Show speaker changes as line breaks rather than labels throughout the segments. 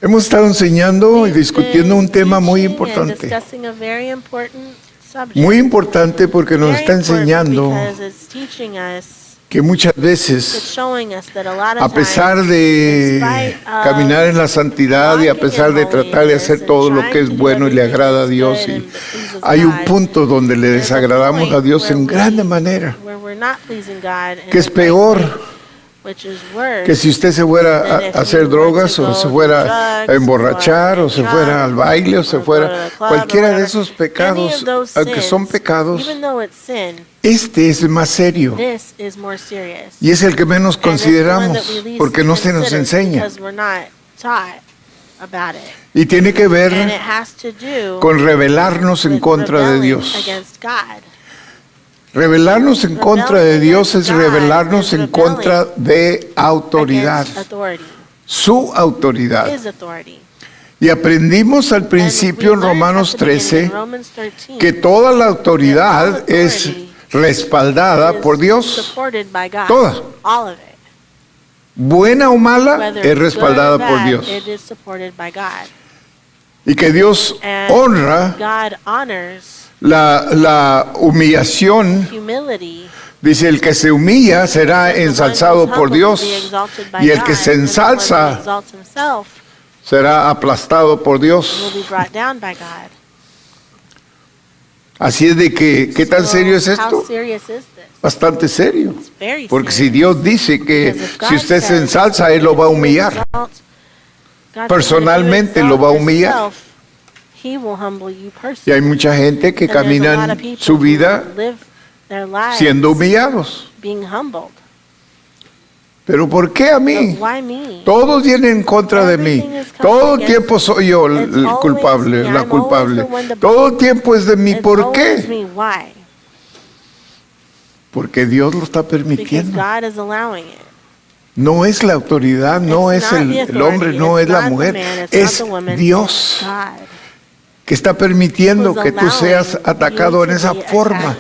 Hemos estado enseñando y discutiendo un tema muy importante. Muy importante porque nos está enseñando que muchas veces, a pesar de caminar en la santidad y a pesar de tratar de hacer todo lo que es bueno y le agrada a Dios, y hay un punto donde le desagradamos a Dios en grande manera, que es peor que si usted se fuera a hacer drogas o se fuera a emborrachar o se fuera al baile o se fuera cualquiera de esos pecados, aunque son pecados, este es el más serio y es el que menos consideramos porque no se nos enseña. Y tiene que ver con rebelarnos en contra de Dios. Rebelarnos en contra de Dios es rebelarnos en contra de autoridad, su autoridad. Y aprendimos al principio en Romanos 13 que toda la autoridad es respaldada por Dios, toda. Buena o mala, es respaldada por Dios. Y que Dios honra la humillación. Dice, el que se humilla será ensalzado por Dios, y el que se ensalza será aplastado por Dios. Así es de que, ¿qué tan serio es esto? Bastante serio. Porque si Dios dice que si usted se ensalza, Él lo va a humillar. Personalmente lo va a humillar. Y hay mucha gente que camina su vida siendo humillados. ¿Pero por qué a mí? Todos vienen en contra de mí. Todo el tiempo soy yo el culpable, la culpable. Todo el tiempo es de mí. ¿Por qué? Porque Dios lo está permitiendo. No es la autoridad, no es el hombre, no es la mujer. Es Dios que está permitiendo que tú seas atacado en esa forma.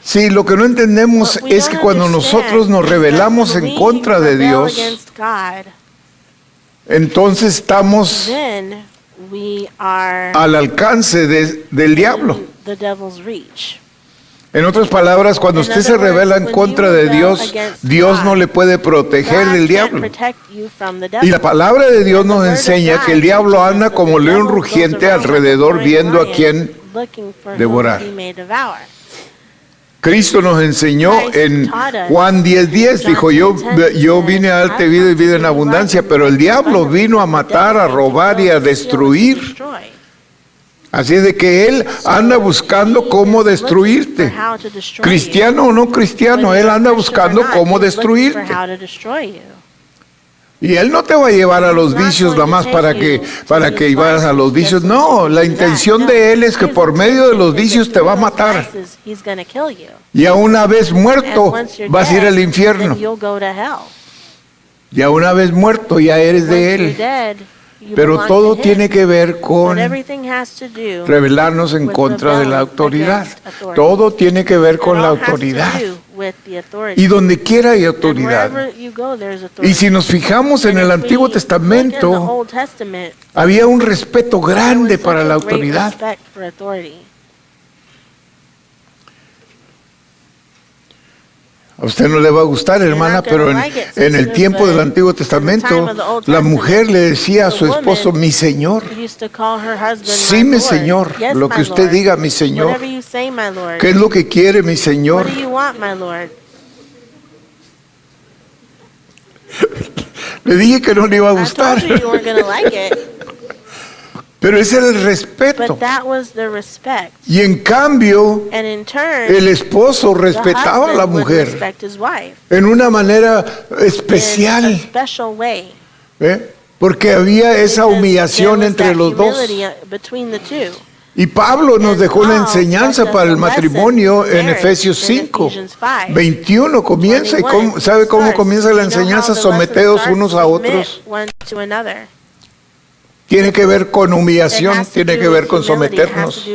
Sí, lo que no entendemos es que cuando nosotros nos rebelamos en contra de Dios, entonces estamos al alcance del diablo. En otras palabras, cuando usted se rebela en contra de Dios, Dios no le puede proteger del diablo. Y la palabra de Dios nos enseña que el diablo anda como león rugiente alrededor viendo a quién devorar. Cristo nos enseñó en Juan 10:10, dijo, yo vine a darte vida y vida en abundancia, pero el diablo vino a matar, a robar y a destruir. Así es de que Él anda buscando cómo destruirte. Cristiano o no cristiano, Él anda buscando cómo destruirte. Y Él no te va a llevar a los vicios nada más para que vayas a los vicios. No, la intención de Él es que por medio de los vicios te va a matar. Y a una vez muerto vas a ir al infierno. Y a una vez muerto ya eres de Él. Pero todo tiene que ver con rebelarnos en contra de la autoridad. Todo tiene que ver con la autoridad. Y donde quiera hay autoridad. Y si nos fijamos en el Antiguo Testamento, había un respeto grande para la autoridad. A usted no le va a gustar, hermana, pero en el tiempo del Antiguo Testamento, la mujer le decía a su esposo, mi señor. Sí, mi señor, lo que usted diga, mi señor. ¿Qué es lo que quiere, mi señor? Le dije que no le iba a gustar. Pero ese era el respeto. Y en cambio, el esposo respetaba a la mujer en una manera especial. Porque había esa humillación entre los dos. Y Pablo nos dejó una enseñanza para el matrimonio en Efesios 5:21 comienza. ¿Y sabe cómo comienza la enseñanza? Someteos unos a otros. Tiene que ver con humillación, tiene que ver con someternos.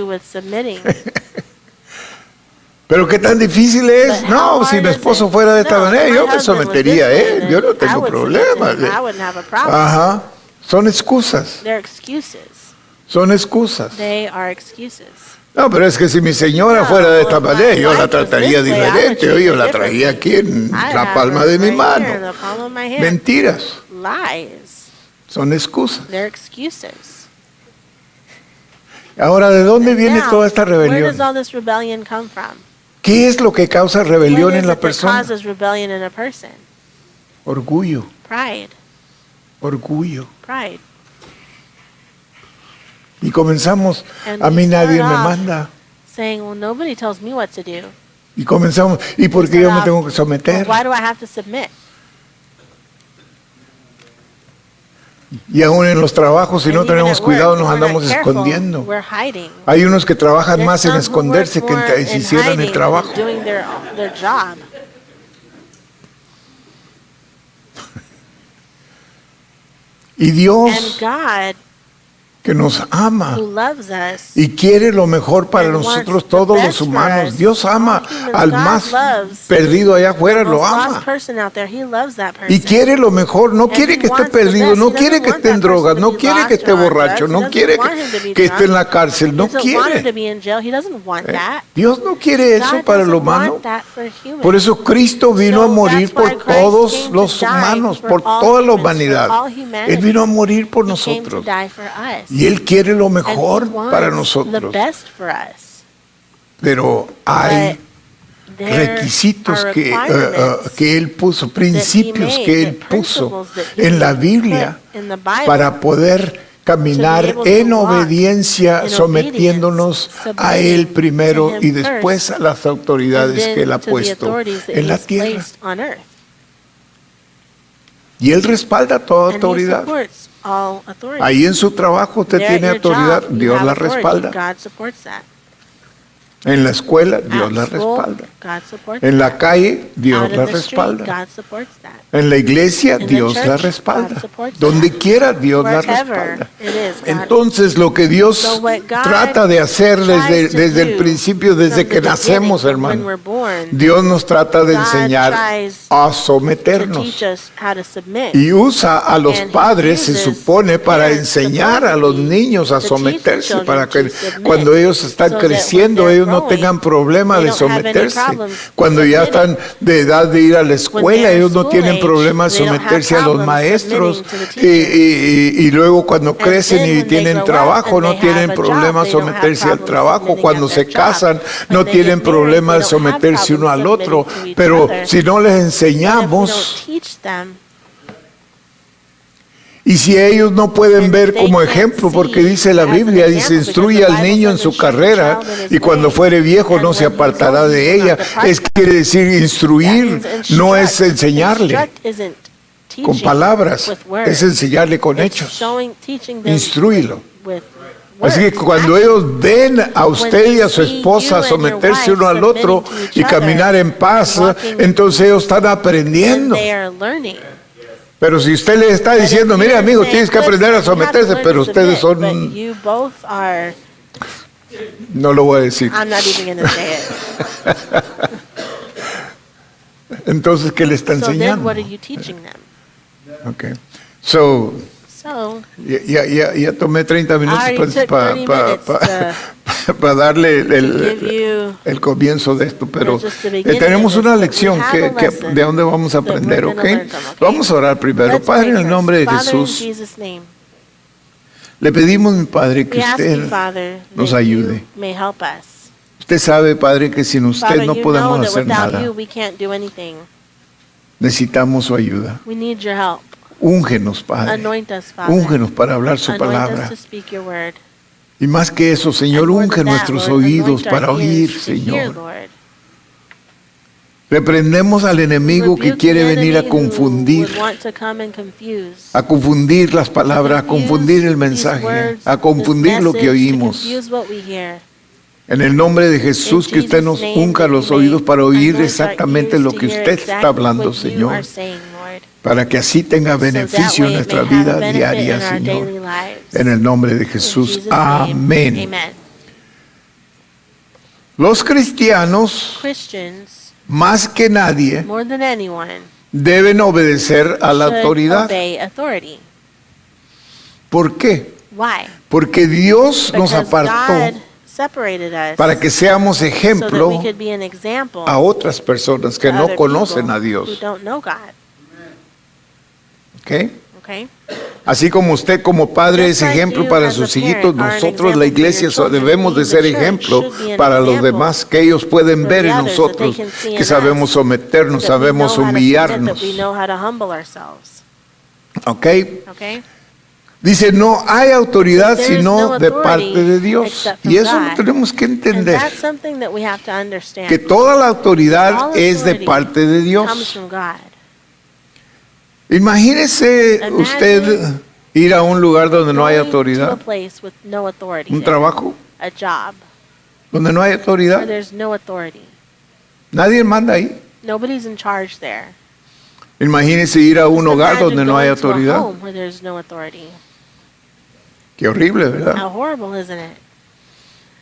Pero qué tan difícil es. No, si mi esposo fuera de esta manera, yo me sometería a él. Yo no tengo problema. Ajá. Son excusas.
They're excuses.
Son excusas.
They are excuses.
No, pero es que si mi señora fuera de esta manera, yo la trataría diferente. Yo la traía aquí en la palma de mi mano. Mentiras.
Lies.
Son excusas.
They're excuses.
Ahora, ¿de dónde viene toda esta
Where
rebelión?
does all this rebellion come from?
¿Qué es lo que causa rebelión
What is
en la
it that
persona?
causes rebellion in a person?
Orgullo,
Pride.
orgullo.
Pride.
Y comenzamos,
And
a
we
mí nadie
start
me
off
manda.
Saying, well, nobody tells me what to do.
Y comenzamos, ¿y por qué yo me tengo que someter?
Well, why do I have to submit?
Y aún en los trabajos, si
And
no
even
tenemos
at
cuidado,
work,
nos
if we're not
andamos
careful,
escondiendo.
we're hiding.
Hay unos que trabajan
There's
más en
some who
esconderse
work
que
more
en si
in
hicieran el
hiding
trabajo.
than doing their job.
Y
And
Dios,
God,
que nos ama
who loves us,
y quiere lo mejor para
and
nosotros,
wants the
todos
best
los
for
humanos.
us,
Dios ama
all humans,
al
God
más
loves
perdido allá afuera,
the
lo
most
ama.
lost person out there, He loves that person.
Y quiere lo mejor, no quiere
he
que esté
wants the
perdido,
best.
no
He
quiere
doesn't
que
want
esté en
that person
drogas,
to
no
be
quiere
lost
que esté
or on
borracho,
drugs. He
no
doesn't
quiere
want him to be
que esté en
drunk.
la cárcel,
He
no
doesn't want him to
quiere.
be in jail. He doesn't want that.
Dios no quiere eso
God
para el
doesn't
humano.
want that for humans.
Por eso Cristo vino a
So
morir
that's why
por
Christ
todos
came to
los
die
humanos,
for
por
all
toda la
humans,
humanidad.
for all humanity.
Él vino a morir por
He came to
nosotros.
die for us.
Y Él quiere lo
And
mejor
He wants
para
the
nosotros.
best for us.
Pero hay
But there
requisitos
are
que Él puso, principios que Él puso en la Biblia para poder caminar en obediencia, sometiéndonos a Él primero y después a las autoridades que Él ha puesto en la tierra. Y Él respalda toda autoridad. Ahí en su trabajo usted tiene autoridad, Dios la respalda. En la escuela, Dios la respalda. En la calle, Dios la respalda. En la iglesia, Dios la respalda. Donde quiera, Dios la respalda. Entonces, lo que Dios trata de hacer desde el principio, desde que nacemos, hermano, Dios nos trata de enseñar a someternos. Y usa a los padres, se supone, para enseñar a los niños a someterse, para que cuando ellos están creciendo, ellos no tengan problema de someterse. Cuando ya están de edad de ir a la escuela, ellos no tienen problema de someterse a los maestros. Y luego cuando crecen y tienen trabajo, no tienen problema de someterse al trabajo. Cuando se casan, no tienen problema de someterse uno al otro. Pero si no les enseñamos, y si ellos no pueden ver como ejemplo, porque dice la Biblia, dice, instruye al niño en su carrera y cuando fuere viejo no se apartará de ella. Quiere decir, instruir no es enseñarle con palabras, es enseñarle con hechos. Instrúyelo. Así que cuando ellos ven a usted y a su esposa someterse uno al otro y caminar en paz, entonces ellos están aprendiendo. Pero si usted le está diciendo, mire amigo, tienes que aprender a someterse, pero ustedes son... No lo voy a decir. Entonces, ¿qué le está enseñando? Okay. So, ya tomé 30 minutos para darle el comienzo de esto, pero tenemos una lección de dónde vamos a aprender, ¿ok? Vamos a orar primero. Padre, en el nombre de Jesús, le pedimos, mi Padre, que usted nos ayude. Usted sabe, Padre, que sin usted no podemos hacer nada. Necesitamos su ayuda. Úngenos, Padre. Úngenos para hablar su palabra. Y más que eso, Señor, unge nuestros oídos para oír, Señor. Reprendemos al enemigo que quiere venir a confundir las palabras, a confundir el mensaje, a confundir lo que oímos. En el nombre de Jesús, que usted nos unja los oídos para oír exactamente lo que usted está hablando, Señor. Para que así tenga beneficio en nuestra vida diaria, Señor. En el nombre de Jesús. Amén. Los cristianos, más que nadie, deben obedecer a la autoridad. ¿Por qué?
Why?
Porque Dios nos
Because
apartó
God separated us
para que seamos
so that
ejemplo
we could be an example
a otras personas que
to
no
other
conocen
people
a
who
Dios.
don't know God.
¿Ok?
Okay?
Así como usted como padre es
Just like
ejemplo
you
para
as a
sus
parent
hijitos,
are an
nosotros la
example for your
iglesia
children,
debemos de
we,
ser
the church,
ejemplo
should be an
para los
example
demás, que ellos pueden
for
ver
the
en
others, that they
nosotros,
can see
que
in
sabemos
us,
someternos,
that we know
sabemos
how to submit,
humillarnos.
that we know how to humble ourselves.
¿Ok?
Okay?
Dice, no hay autoridad
There is
sino
no
de
authority
parte de Dios.
except from
Y eso lo
God.
tenemos que
And
entender,
that's something that we have to understand.
que toda la autoridad
All
es de
authority
parte de
comes
Dios.
from God.
Imagínese
Imagine
usted ir a un lugar donde no hay
Going to a
autoridad,
place with no authority
un
there.
trabajo
A job
donde no hay
where
autoridad.
there's no authority.
Nadie manda ahí.
Nobody's in charge there.
Imagínese ir a un
Just
hogar
imagine
donde no hay
going to a
autoridad.
home where there's no authority.
Qué horrible, ¿verdad?
How horrible, isn't it?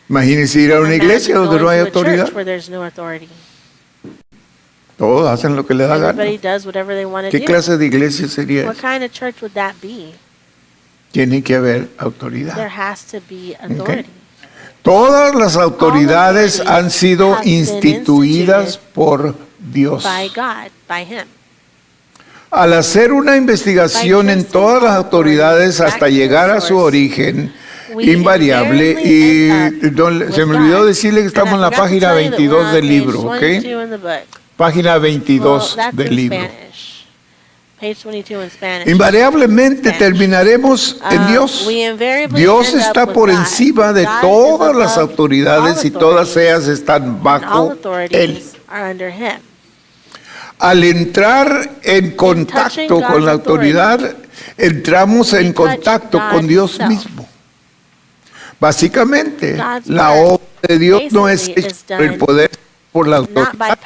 Imagínese ir a una
Imagine
iglesia donde no
going
hay
to a church
autoridad.
where there's no authority.
Todos hacen lo que les da
Everybody
gana.
does whatever they want to
¿Qué
do.
clase de iglesia sería
What
esa?
kind of church would that be?
Tiene que haber
There
autoridad.
has to be authority.
Todas las autoridades han sido
have been
instituidas por Dios.
By God, by Him.
Al hacer una investigación en todas las autoridades hasta llegar a su origen invariable, y se me olvidó decirle que estamos en la página 22 del libro, ¿ok? Página 22 del libro. Invariablemente terminaremos en Dios. Dios está por encima de todas las autoridades y todas ellas están bajo Él. Al entrar en contacto con la autoridad, entramos en contacto con Dios mismo. Básicamente, la obra de Dios no es hecha por el poder, por la autoridad.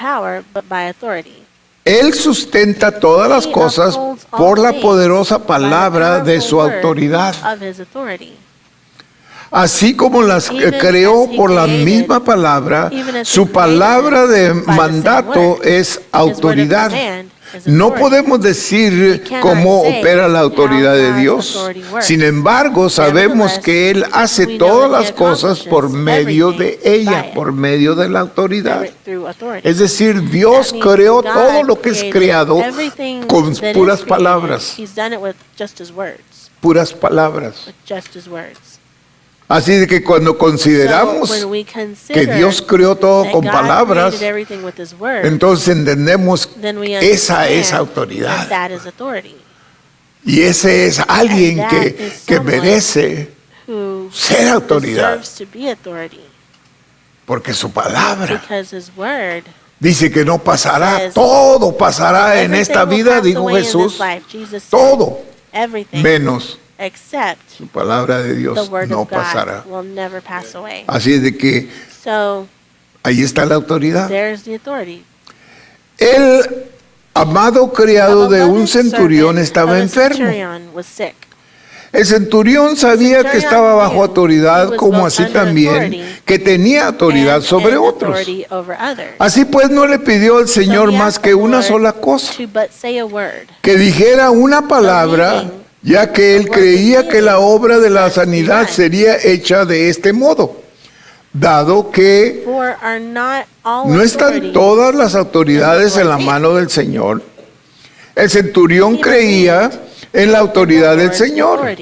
Él sustenta todas las cosas por la poderosa palabra de su autoridad. Así como las creó por la misma palabra, su palabra de mandato es autoridad. No podemos decir cómo opera la autoridad de Dios. Sin embargo, sabemos que Él hace todas las cosas por medio de ella, por medio de la autoridad. Es decir, Dios creó todo lo que es creado con puras palabras. Puras palabras. Así de que cuando consideramos que Dios creó todo con palabras, entonces entendemos que esa es autoridad. Y ese es alguien que merece ser autoridad. Porque su palabra dice que no pasará, todo pasará en esta vida, dijo Jesús, todo, menos su palabra de Dios no pasará. Así es de que ahí está la autoridad. El amado criado de un centurión estaba enfermo. El centurión sabía que estaba bajo autoridad, como así también que tenía autoridad sobre otros. Así pues no le pidió al Señor más que una sola cosa, que dijera una palabra, ya que él creía que la obra de la sanidad sería hecha de este modo, dado que no están todas las autoridades en la mano del Señor. El centurión creía en la autoridad del Señor.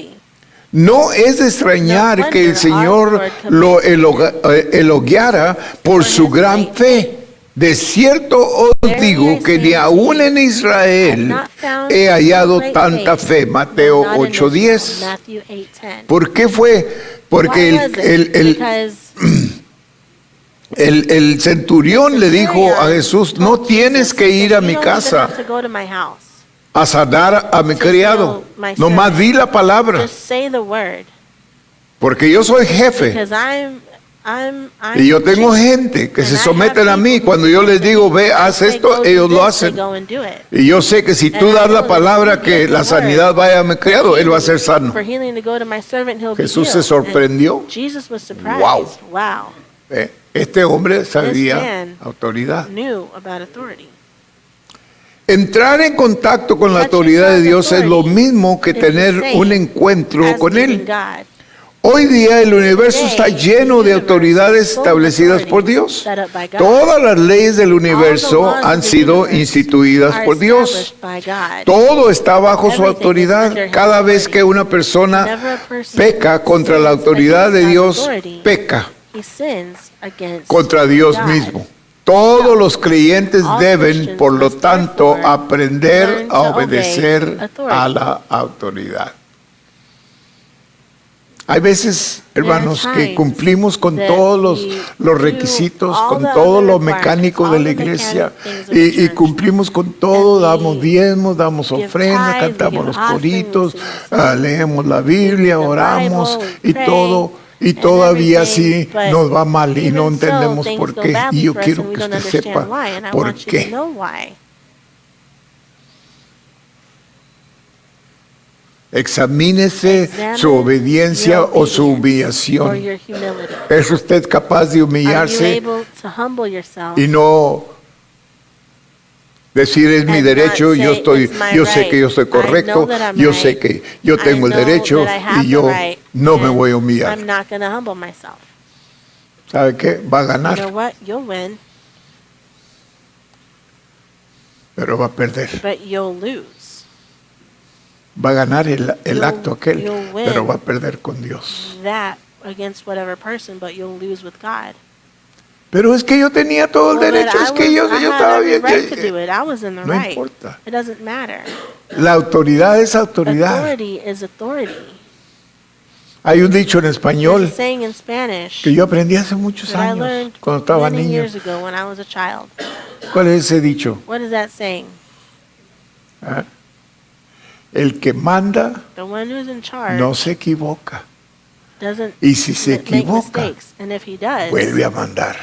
No es de extrañar que el Señor lo elogiara por su gran fe. De cierto os digo que ni aún en Israel he hallado tanta fe. Mateo 8:10. ¿Por qué fue? Porque el centurión le dijo a Jesús, no tienes que ir a mi casa a sanar a mi criado. Nomás di la palabra. Porque yo soy jefe. Y yo tengo gente que se someten a mí. Cuando yo les digo, ve, haz esto, ellos lo hacen. Y yo sé que si tú das la palabra que la sanidad vaya a mi criado, él va a ser sano. Jesús se sorprendió. Wow. Este hombre sabía autoridad. Entrar en contacto con la autoridad de Dios es lo mismo que tener un encuentro con Él. Hoy día el universo está lleno de autoridades establecidas por Dios. Todas las leyes del universo han sido instituidas por Dios. Todo está bajo su autoridad. Cada vez que una persona peca contra la autoridad de Dios, peca contra Dios mismo. Todos los creyentes deben, por lo tanto, aprender a obedecer a la autoridad. Hay veces, hermanos, que cumplimos con todos los requisitos, con todo lo mecánico de la iglesia, y cumplimos con todo, damos diezmos, damos ofrendas, cantamos los coritos, leemos la Biblia, oramos y todo, y todavía así nos va mal y no entendemos por qué. Y yo quiero que usted sepa por qué. Examínese su obediencia o su humillación. ¿Es usted capaz de humillarse y no decir es mi derecho, yo sé que yo estoy correcto, yo sé que yo tengo el derecho y yo no me voy a humillar? ¿Sabe qué? Va a ganar, pero va a perder. Va a ganar el acto aquel, pero va a perder con Dios. Pero es que yo tenía todo el derecho, es que yo estaba bien. No importa. La autoridad es autoridad. Hay un dicho en español que yo aprendí hace muchos años, cuando estaba niño. ¿Cuál es ese dicho? ¿Ah? El que manda no se equivoca. Y si se equivoca, vuelve a mandar.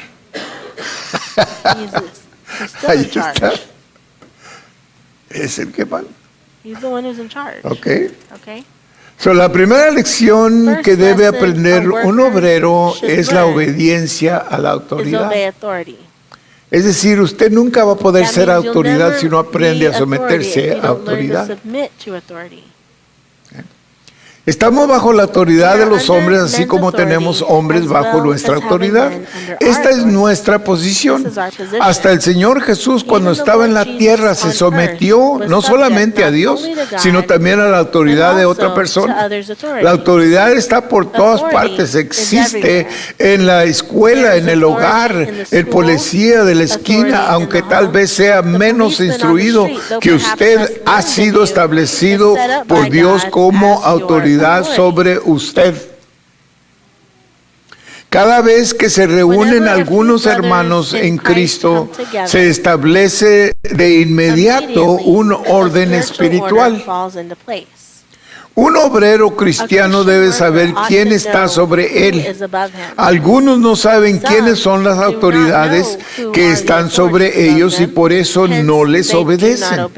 Ahí está. Es el que manda. Okay. So, la primera lección que debe aprender un obrero es la obediencia a la autoridad. Es decir, usted nunca va a poder ser autoridad si no aprende a someterse a autoridad. Estamos bajo la autoridad de los hombres, así como tenemos hombres bajo nuestra autoridad. Esta es nuestra posición. Hasta el Señor Jesús, cuando estaba en la tierra, se sometió no solamente a Dios, sino también a la autoridad de otra persona. La autoridad está por todas partes. Existe en la escuela, en el hogar, el policía de la esquina, aunque tal vez sea menos instruido que usted, ha sido establecido por Dios como autoridad sobre usted. Cada vez que se reúnen algunos hermanos en Cristo, se establece de inmediato un orden espiritual. Un obrero cristiano debe saber quién está sobre él. Algunos no saben quiénes son las autoridades que están sobre ellos y por eso no les obedecen.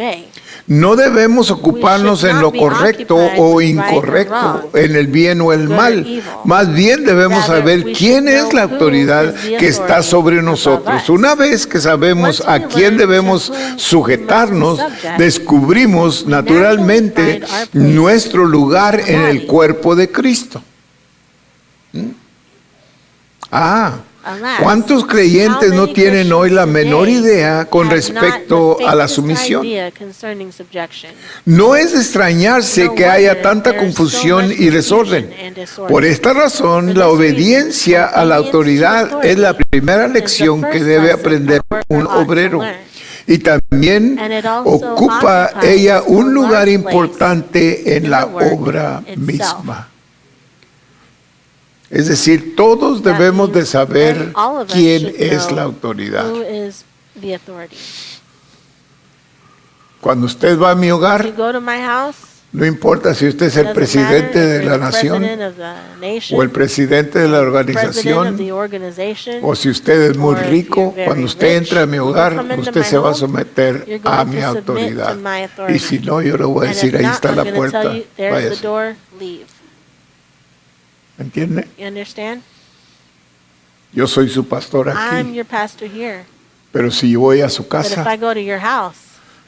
No debemos ocuparnos en lo correcto o incorrecto, en el bien o el mal. Más bien debemos saber quién es la autoridad que está sobre nosotros. Una vez que sabemos a quién debemos sujetarnos, descubrimos naturalmente nuestro lugar en el cuerpo de Cristo. ¿Cuántos creyentes no tienen hoy la menor idea con respecto a la sumisión? No es de extrañarse que haya tanta confusión y desorden. Por esta razón, la obediencia a la autoridad es la primera lección que debe aprender un obrero. Y también ocupa ella un lugar importante en la obra misma. Es decir, todos debemos de saber quién es la autoridad. Cuando usted va a mi hogar, no importa si usted es el presidente de la nación o el presidente de la organización o si usted es muy rico, cuando usted entra a mi hogar, usted se va a someter a mi autoridad. Y si no, yo le voy a decir, ahí está la puerta, váyase. ¿Entiende? Yo soy su pastor aquí. Pero si yo voy a su casa,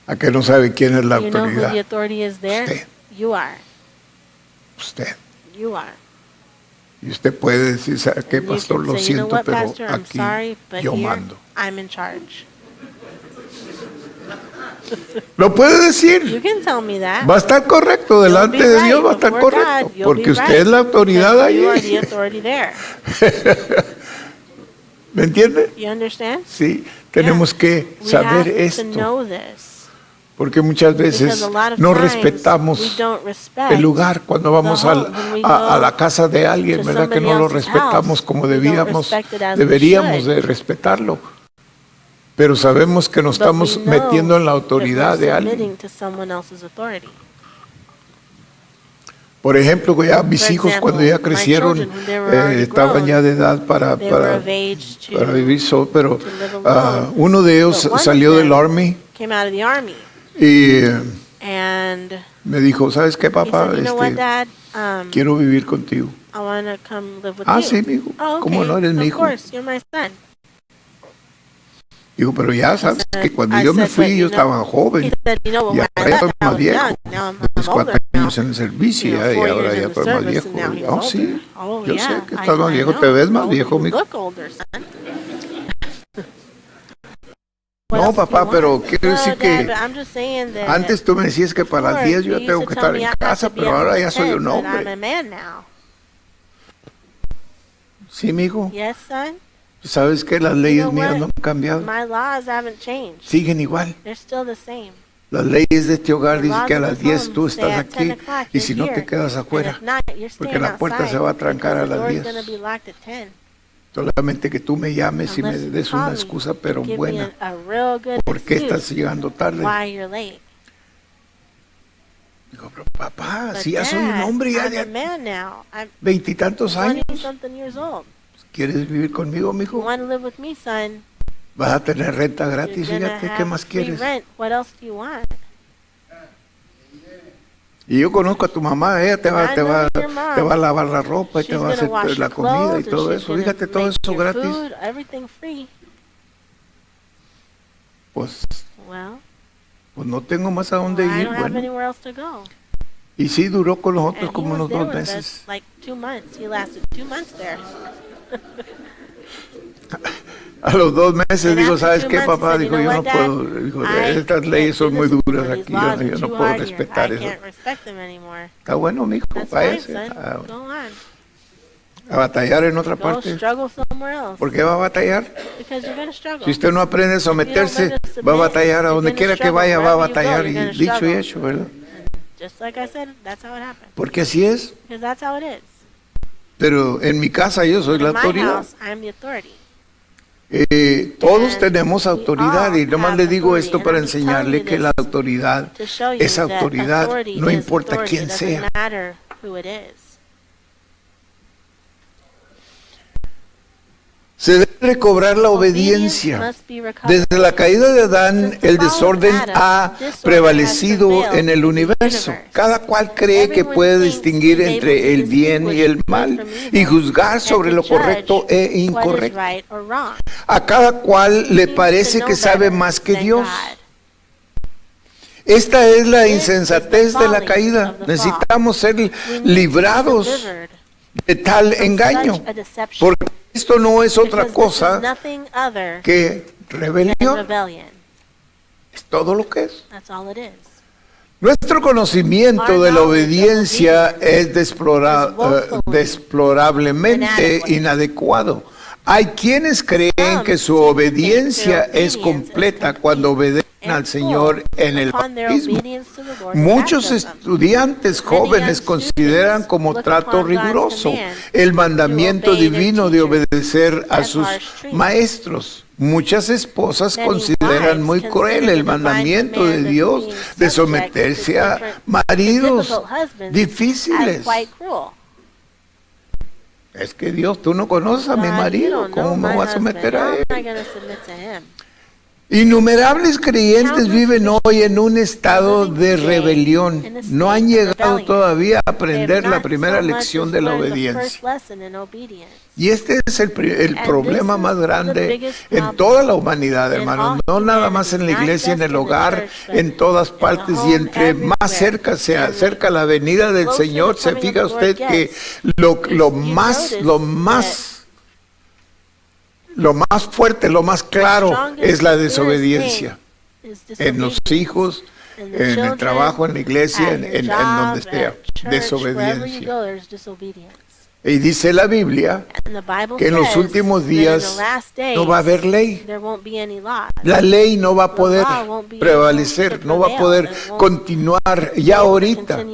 ¿A que no sabe quién es la
You know who
autoridad?
the authority is there?
Usted.
You are.
Usted.
You are.
Y usted puede decir, ¿sabe qué,
And you
pastor?
can
Lo
say, you know
siento,
what,
pero
Pastor, I'm
aquí
sorry, but
yo
here,
mando.
I'm in charge.
Lo puede
You
decir.
can tell me that.
Va a estar correcto. Delante
You'll be
de Dios va a
right
estar
before
correcto.
God, you'll
Porque
be
usted
right,
es la autoridad
because you are the
ahí.
authority there.
¿Me entiende?
You understand?
Sí. Tenemos que
We
saber
have to
esto.
know this.
Porque muchas
Because
veces
a lot of
no
times
respetamos
we don't respect
el lugar cuando vamos
the home. When we
a la
go
casa de alguien,
to
¿verdad? Que
somebody
no lo
else's
respetamos
house,
como
we don't
deberíamos
respect it as we
deberíamos
should.
de respetarlo. Pero sabemos que nos
But we
estamos
know
metiendo en la
that
autoridad
we're
de alguien.
submitting to someone else's authority.
Por ejemplo, ya mis
For
hijos
example,
cuando ya
my
crecieron
children, when they were already
estaban
grown,
ya de edad
They were of age
para
to
vivir solo, pero
to live alone.
uno de ellos
But one of
salió del
them
Army
came out of the army,
y
and
me dijo, ¿sabes qué,
he
papá?
said, "You know what, Dad?
Quiero vivir contigo.
I want to come live with
Ah,
you."
sí, mijo.
Oh,
¿Cómo
okay.
no eres mi
Of
hijo?
course, you're my son.
Digo, pero ya sabes que cuando
I
yo me
said,
fui
but,
yo
you
estaba
He
joven.
said, "You know,
Y
when
ahora
I
ya estoy
left, I
más
was
viejo.
young. Now I'm
Pues 4
older now.
años en el servicio
You know,
y
4
ahora
years
ya
in the
estoy más
service,
viejo.
and now he's
Oh, sí.
older. Oh,
Yo
yeah.
sé que estás más
I
viejo,
know.
te ves más
Oh,
viejo,
you
mijo.
look older, son.
No,
What else do you
papá,
want?
pero quiero
No,
decir
Dad,
que
but I'm just saying that
antes tú me decías que para las
before,
10 yo
you
ya tengo
used
que
to tell
estar
me
en
I have
casa,
to be
pero
at
ahora
home
ya
at
soy
10,
un
but I'm a
hombre.
man now.
Sí, mijo.
Yes, son?
¿Sabes qué? Las
You
leyes
know
mías
what?
no han cambiado.
My laws haven't changed.
Siguen igual.
They're still the same.
Las leyes de este hogar
The
dicen
laws
que a
of
las
this
10
home
tú
say
estás
at 10
aquí
o'clock
y
you're
si no
here.
te quedas
And
afuera.
if not, you're
Porque
staying
la puerta
outside
se va a trancar a
because the
las
door's
10.
going to be locked at 10.
Solamente que tú me llames y me
Unless you
des
call
una
me,
excusa, pero
give me
buena.
a real good
¿Por qué estás
excuse
llegando tarde?
why you're late.
Digo, pero papá,
But
si ya soy un
Dad,
hombre, ya
I'm a man now. I'm
veintitantos años.
20-something years old.
¿Quieres vivir conmigo,
You
mijo?
want to live with me, son?
Vas a tener renta
You're
gratis,
going to
fíjate, ¿qué
have
más
free
quieres?
rent. What else do you want?
Y yo conozco a tu mamá, ella te va,
I
te va,
know your mom.
te va a lavar la ropa y te
She's
va a
going to
hacer
wash
la
your
comida y
clothes,
todo
and she's
eso.
going
Fíjate,
to
todo
make
eso
your
gratis.
food, everything free.
Pues,
Well,
pues no tengo más a dónde
I
ir,
don't have
bueno.
anywhere else to go.
Y sí, duró con nosotros
And he
como
was
unos
there
2
with
meses.
us like 2 months. He lasted 2 months there.
A los 2 meses
And
digo,
after
¿sabes
2
qué,
months, he
papá?
said,
Dijo,
"You know
yo no
what, Dad?
puedo. Dijo,
I
estas leyes
can't
son
do
muy
this
duras
anymore.
aquí,
These laws
yo
are
no
too
puedo
hard here.
respetar
I
eso.
can't respect them anymore."
Está bueno, mijo,
That's fine,
váyase
son. Go on.
a batallar en otra
Go
parte.
struggle somewhere else.
¿Por qué va a batallar?
Because you're going to struggle.
Si usted no aprende a someterse,
learn to submit,
va a batallar a
you're
donde
gonna
quiera que
struggle.
vaya, va a
Wherever you go,
batallar.
you're
Y
gonna
dicho y
struggle.
hecho, ¿verdad?
Just like I said, that's how it happened.
Porque así es.
Because that's how it is.
Pero en mi casa yo soy la
In my
autoridad.
house, I'm the authority.
Todos
And
tenemos
we
autoridad
all
y nomás
have
le digo
authority.
esto
And
para
I'm just telling
enseñarle
you
que
this
la autoridad
to show you
es
that
autoridad,
authority
no
is
importa
authority.
quién
It doesn't
sea.
matter who it is.
Se debe recobrar la obediencia.
Must be recovered.
Desde la caída de Adán,
Since the
el
fall of
desorden
Adam,
ha
disorder
prevalecido
has prevailed
en el
in the
universo.
universe.
Cada cual cree que
Everyone
puede
thinks
distinguir
he's able
entre
to
el bien y el
distinguish
mal
good from
y
evil
juzgar
and
sobre
to
lo correcto
judge
e
what is
incorrecto.
right or wrong.
A cada cual le
Seems to
parece
know
que sabe
better
más que
than
Dios.
God.
Esta es la
This is
insensatez
the
de la
folly
caída.
of the fall.
Necesitamos ser
We need to be
librados
delivered
de tal
from
engaño,
such a deception,
porque esto no es otra
because this is
cosa
nothing other
que
than
rebelión.
rebellion.
Es todo lo que es.
That's all it is.
Nuestro conocimiento de la obediencia es deplorablemente inadecuado. Hay quienes creen que su obediencia es completa cuando obedecen al Señor en el bautismo. Muchos estudiantes jóvenes consideran como trato riguroso el mandamiento divino de obedecer a sus maestros. Muchas esposas consideran muy cruel el mandamiento de Dios de someterse a maridos difíciles. Es que Dios, tú no conoces a mi marido, ¿cómo me voy a someter a él? Innumerables creyentes viven hoy en un estado de rebelión. No han llegado todavía a aprender la primera lección de la obediencia. Y este es el problema más grande en toda la humanidad, hermanos. No nada más en la iglesia, en el hogar, en todas partes. Y entre más cerca se acerca la venida del Señor, se fija usted que lo más fuerte, lo más claro es la desobediencia en los hijos, en el trabajo, en la iglesia, en donde sea. Desobediencia. Y dice la Biblia que en los últimos días no va a haber ley. La ley no va a poder prevalecer, no va a poder continuar ya ahorita.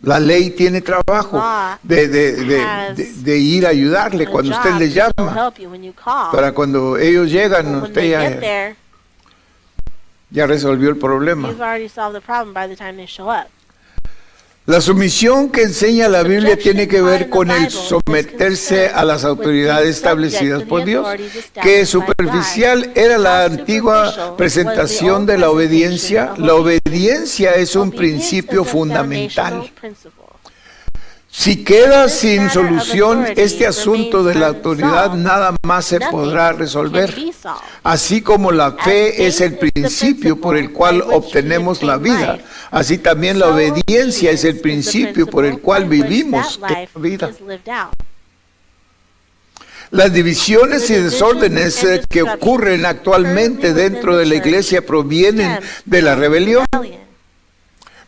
La ley tiene trabajo de ir a ayudarle cuando usted le llama. Para cuando ellos llegan, usted ya resolvió el problema. La sumisión que enseña la Biblia tiene que ver con el someterse a las autoridades establecidas por Dios, que superficial era la antigua presentación de la obediencia. La obediencia es un principio fundamental. Si queda sin solución este asunto de la autoridad, nada más se podrá resolver. Así como la fe es el principio por el cual obtenemos la vida, así también la obediencia es el principio por el cual vivimos la vida. Las divisiones y desórdenes que ocurren actualmente dentro de la iglesia provienen de la rebelión.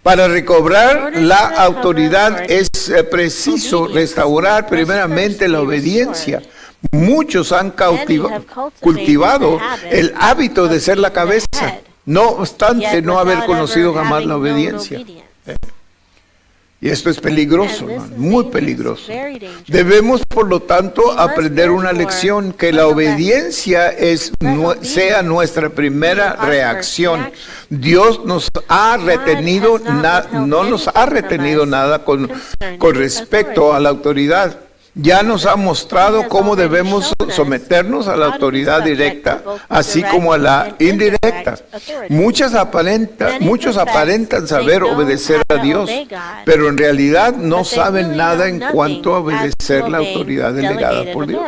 Para recobrar la autoridad es preciso restaurar primeramente la obediencia. Muchos han cultivado el hábito de ser la cabeza, no obstante no haber conocido jamás la obediencia. Y esto es peligroso, hermano, muy peligroso. Debemos, por lo tanto, aprender una lección, que la obediencia sea nuestra primera reacción. Dios nos ha retenido, no nos ha retenido nada con respecto a la autoridad. Ya nos ha mostrado cómo debemos someternos a la autoridad directa, así como a la indirecta. Muchos aparentan saber obedecer a Dios, pero en realidad no saben nada en cuanto a obedecer la autoridad delegada por Dios.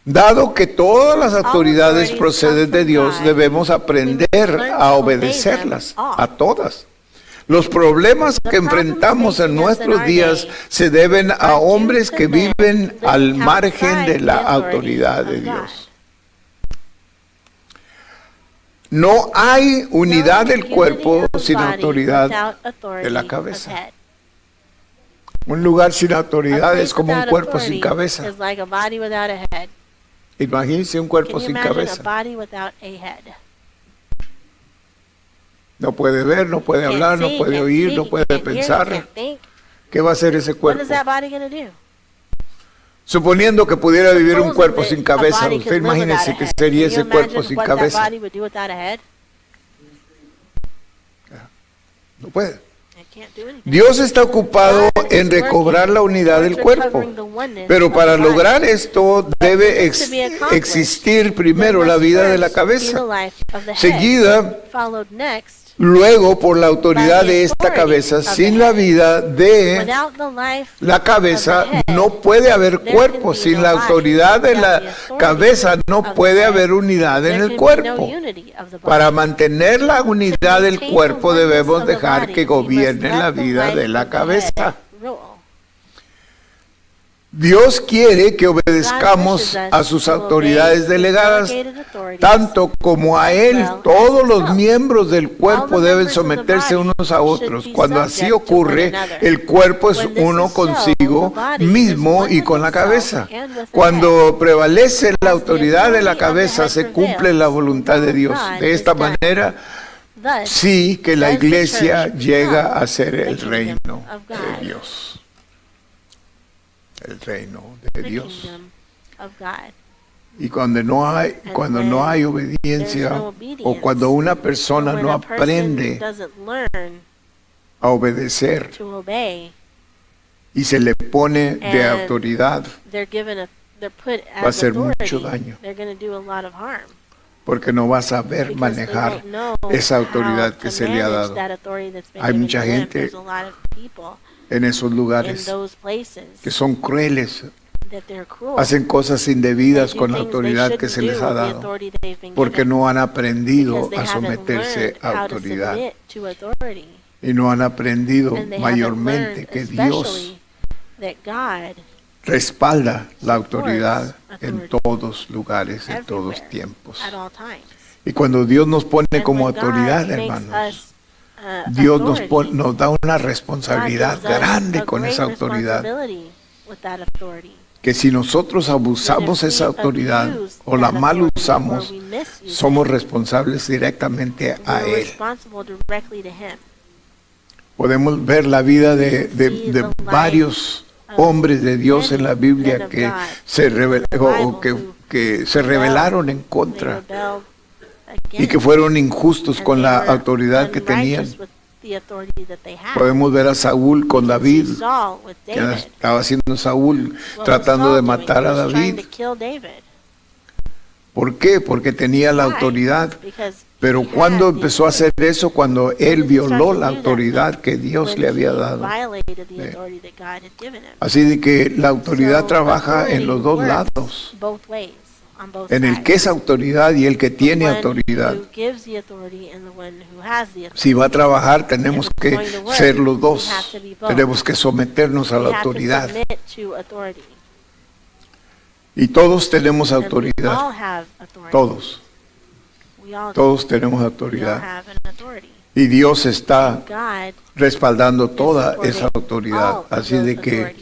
Dado que todas las autoridades proceden de Dios, debemos aprender a obedecerlas, a todas. Los problemas que enfrentamos en nuestros días se deben a hombres que viven al margen de la autoridad de Dios. No hay unidad del cuerpo sin autoridad de la cabeza. Un lugar sin autoridad es como un cuerpo sin cabeza. Imagínense un cuerpo sin cabeza. No puede ver, no puede hablar, no puede oír, no puede pensar. ¿Qué va a hacer ese cuerpo? Suponiendo que pudiera vivir un cuerpo sin cabeza, usted imagínese que sería ese cuerpo sin cabeza. No puede. Dios está ocupado en recobrar la unidad del cuerpo, pero para lograr esto debe existir primero la vida de la cabeza, seguida luego por la autoridad de esta cabeza. Sin la vida de la cabeza no puede haber cuerpo. Sin la autoridad de la cabeza no puede haber unidad en el cuerpo. Para mantener la unidad del cuerpo debemos dejar que gobierne la vida de la cabeza. Dios quiere que obedezcamos a sus autoridades delegadas, tanto como a Él. Todos los miembros del cuerpo deben someterse unos a otros. Cuando así ocurre, el cuerpo es uno consigo mismo y con la cabeza. Cuando prevalece la autoridad de la cabeza, se cumple la voluntad de Dios. De esta manera, sí que la iglesia llega a ser el reino de Dios. El reino de Dios. Y cuando no hay obediencia, o cuando una persona no aprende a obedecer y se le pone de autoridad, va a hacer mucho daño. Porque no va a saber manejar esa autoridad que se le ha dado. Hay mucha gente en esos lugares que son crueles, hacen cosas indebidas con la autoridad que se les ha dado, porque no han aprendido a someterse a autoridad y no han aprendido mayormente que Dios respalda la autoridad en todos lugares, en todos tiempos. Y cuando Dios nos pone como autoridad, hermanos, Dios nos da una responsabilidad grande con esa autoridad, que si nosotros abusamos esa autoridad o la mal usamos, somos responsables directamente a Él. Podemos ver la vida de varios hombres de Dios en la Biblia que se rebelaron en contra y que fueron injustos con la autoridad que tenían. Podemos ver a Saúl con David, que estaba haciendo Saúl tratando de matar a David. ¿Por qué? Porque tenía la autoridad. Pero ¿cuándo empezó a hacer eso? Cuando él violó la autoridad que Dios le había dado. Así de que la autoridad trabaja en los dos lados. En el que es autoridad y el que tiene autoridad. Si va a trabajar, tenemos que ser los dos. Tenemos que someternos a la autoridad. Y todos tenemos autoridad. Todos. Todos tenemos autoridad. Y Dios está respaldando toda esa autoridad. Así de que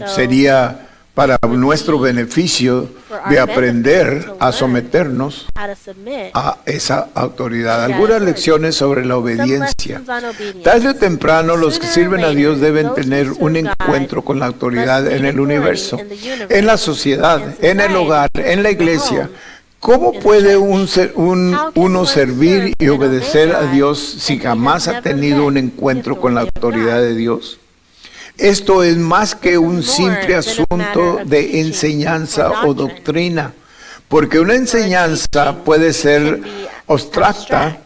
sería para nuestro beneficio de aprender a someternos a esa autoridad. Algunas lecciones sobre la obediencia. Tarde o temprano, los que sirven a Dios deben tener un encuentro con la autoridad en el universo, en la sociedad, en el hogar, en la iglesia. ¿Cómo puede uno servir y obedecer a Dios si jamás ha tenido un encuentro con la autoridad de Dios? Esto es más que un simple asunto de enseñanza o doctrina, porque una enseñanza puede ser abstracta.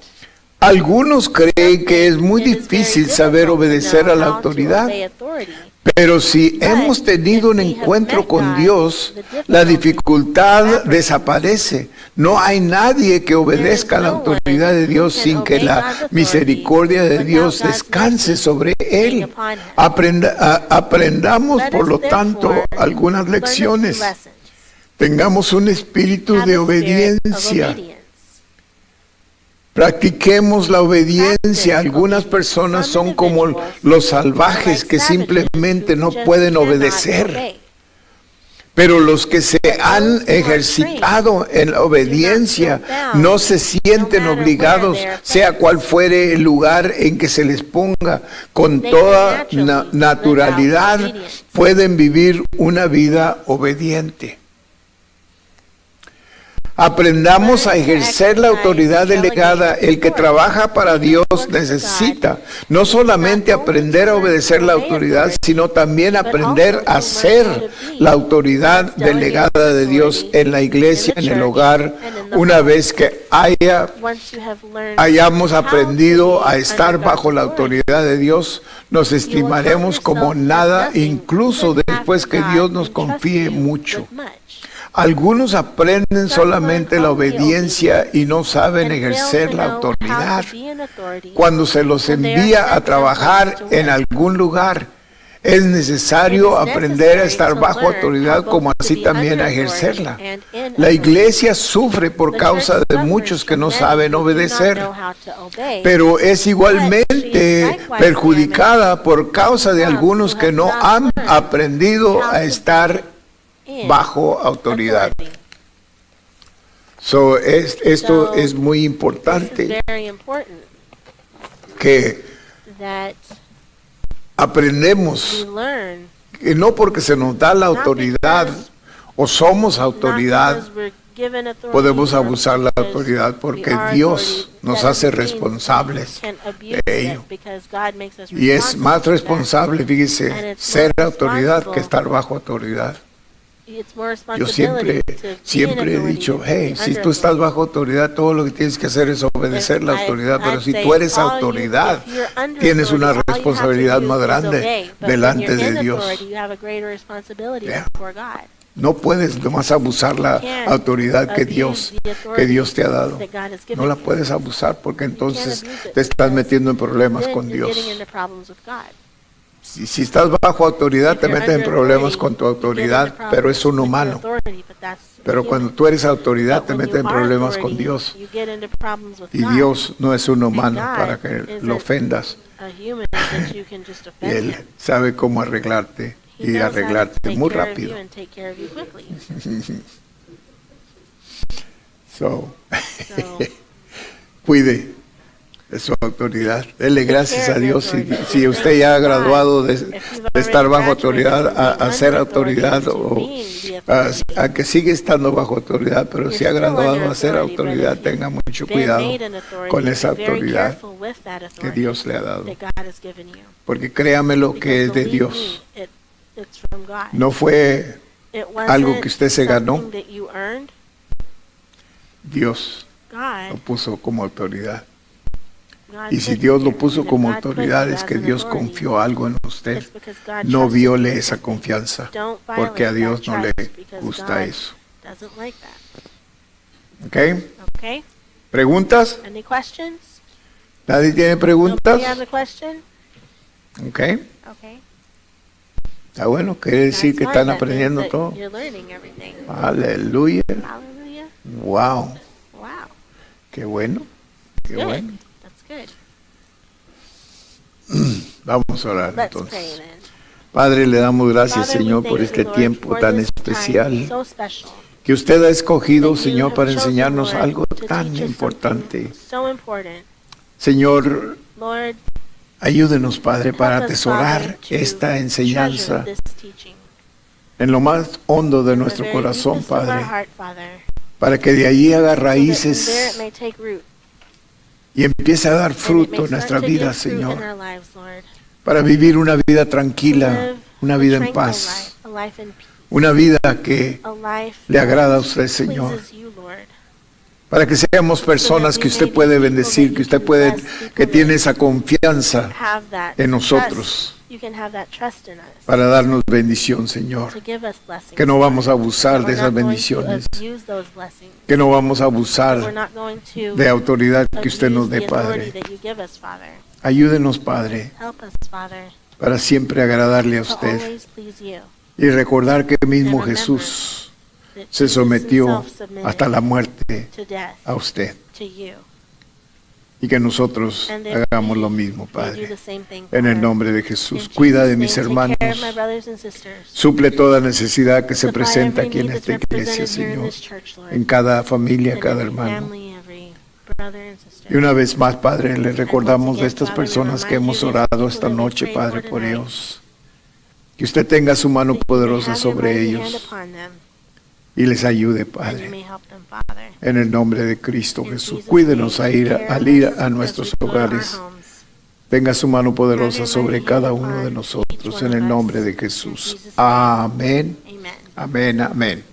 Algunos creen que es muy difícil saber obedecer a la autoridad, pero si hemos tenido un encuentro con Dios, la dificultad desaparece. No hay nadie que obedezca a la autoridad de Dios sin que la misericordia de Dios descanse sobre él. Aprendamos, por lo tanto, algunas lecciones. Tengamos un espíritu de obediencia. Practiquemos la obediencia. Algunas personas son como los salvajes que simplemente no pueden obedecer. Pero los que se han ejercitado en la obediencia no se sienten obligados, sea cual fuere el lugar en que se les ponga. Con toda naturalidad pueden vivir una vida obediente. Aprendamos a ejercer la autoridad delegada. El que trabaja para Dios necesita no solamente aprender a obedecer la autoridad, sino también aprender a ser la autoridad delegada de Dios en la iglesia, en el hogar. Una vez que hayamos aprendido a estar bajo la autoridad de Dios, nos estimaremos como nada, incluso después que Dios nos confíe mucho. Algunos aprenden solamente la obediencia y no saben ejercer la autoridad. Cuando se los envía a trabajar en algún lugar, es necesario aprender a estar bajo autoridad, como así también a ejercerla. La iglesia sufre por causa de muchos que no saben obedecer, pero es igualmente perjudicada por causa de algunos que no han aprendido a estar bajo autoridad. Esto es muy importante, que aprendemos que no porque se nos da la autoridad o somos autoridad podemos abusar la autoridad, porque Dios nos hace responsables de ello. Y es más responsable, fíjese, ser autoridad que estar bajo autoridad. Yo siempre he dicho, hey, si tú estás bajo autoridad, todo lo que tienes que hacer es obedecer la autoridad, pero si tú eres autoridad, tienes una responsabilidad más grande delante de Dios. No puedes nomás abusar la autoridad que Dios te ha dado. No la puedes abusar porque entonces te estás metiendo en problemas con Dios. Si estás bajo autoridad, te metes en problemas con tu autoridad, pero es un humano. Pero cuando tú eres autoridad, te metes en problemas con Dios. Y Dios no es un humano para que lo ofendas. Y Él sabe cómo arreglarte y arreglarte muy rápido. Cuide de su autoridad. Dele gracias a Dios si usted ya ha graduado de estar bajo autoridad a ser autoridad o a que sigue estando bajo autoridad, pero si ha graduado a ser autoridad, tenga mucho cuidado con esa autoridad que Dios le ha dado. Porque créame lo que es de Dios. No fue algo que usted se ganó. Dios lo puso como autoridad. Y si Dios lo puso como autoridad, es que Dios confió algo en usted. No viole esa confianza, porque a Dios no le gusta eso. ¿Ok? ¿Preguntas? ¿Nadie tiene preguntas? ¿Ok? Está bueno, quiere decir que están aprendiendo todo. Aleluya. Wow. Qué bueno. Qué bueno. Vamos a orar entonces. Padre, le damos gracias, Señor, por este tiempo tan especial que usted ha escogido, Señor, para enseñarnos algo tan importante. Señor, ayúdenos, Padre, para atesorar esta enseñanza en lo más hondo de nuestro corazón, Padre, para que de allí haga raíces y empiece a dar fruto en nuestra vida, Señor, para vivir una vida tranquila, una vida en paz, una vida que le agrada a usted, Señor, para que seamos personas que usted puede bendecir, que tiene esa confianza en nosotros, para darnos bendición, Señor, que no vamos a abusar de esas bendiciones, que no vamos a abusar de autoridad que usted nos dé, Padre. Ayúdenos, Padre, para siempre agradarle a usted y recordar que mismo Jesús se sometió hasta la muerte a usted. Y que nosotros hagamos lo mismo, Padre. En el nombre de Jesús. Cuida de mis hermanos. Suple toda necesidad que se presenta aquí en esta iglesia, Señor. En cada familia, cada hermano. Y una vez más, Padre, le recordamos de estas personas que hemos orado esta noche, Padre, por ellos. Que usted tenga su mano poderosa sobre ellos. Y les ayude, Padre, en el nombre de Cristo Jesús. Cuídenos al ir a nuestros hogares. Tenga su mano poderosa sobre cada uno de nosotros, en el nombre de Jesús. Amén, amén, amén.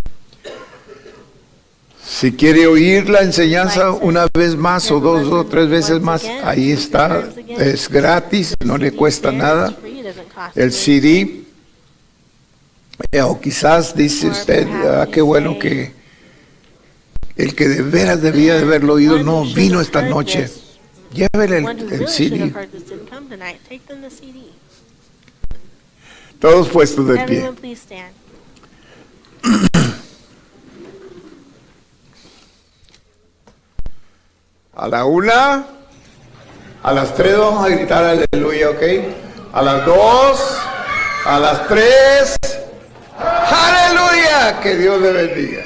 Si quiere oír la enseñanza una vez más o dos o tres veces más, ahí está, es gratis, no le cuesta nada. El CD. O quizás dice usted, qué bueno que el que de veras debía de haberlo oído no vino esta noche. Llévele el CD. Todos puestos de pie. A la 1, a las 3 vamos a gritar aleluya, ¿ok? A las 2, a las 3. ¡Aleluya! Que Dios le bendiga.